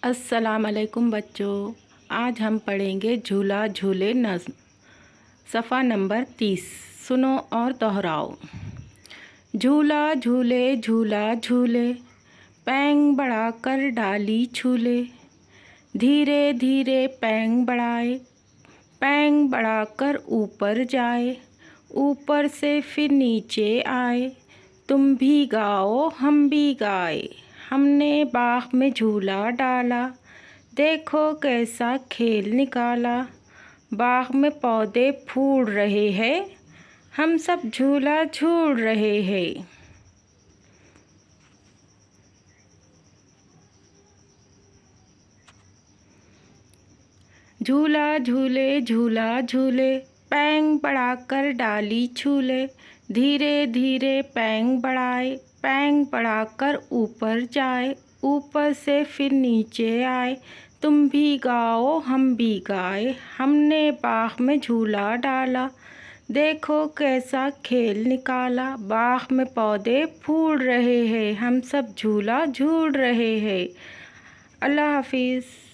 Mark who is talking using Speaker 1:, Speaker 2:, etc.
Speaker 1: अस्सलाम वालेकुम बच्चों। आज हम पढ़ेंगे झूला झूले नज़्म सफ़ा नंबर 30। सुनो और दोहराओ। झूला झूले झूला झूले, पैंग बढ़ाकर डाली छूले। धीरे धीरे पैंग बढ़ाए, पैंग बढ़ाकर ऊपर जाए। ऊपर से फिर नीचे आए, तुम भी गाओ हम भी गाए। हमने बाग में झूला डाला, देखो कैसा खेल निकाला। बाग में पौधे फूल रहे हैं, हम सब झूला झूल रहे हैं। झूला झूले झूला झूले, पैंग बढ़ाकर डाली छूले। धीरे धीरे पैंग बढ़ाए, पैंग बढ़ाकर ऊपर जाए। ऊपर से फिर नीचे आए, तुम भी गाओ हम भी गाए। हमने बाग में झूला डाला, देखो कैसा खेल निकाला। बाग में पौधे फूल रहे हैं, हम सब झूला झूल रहे हैं। अल्लाह हाफिज़।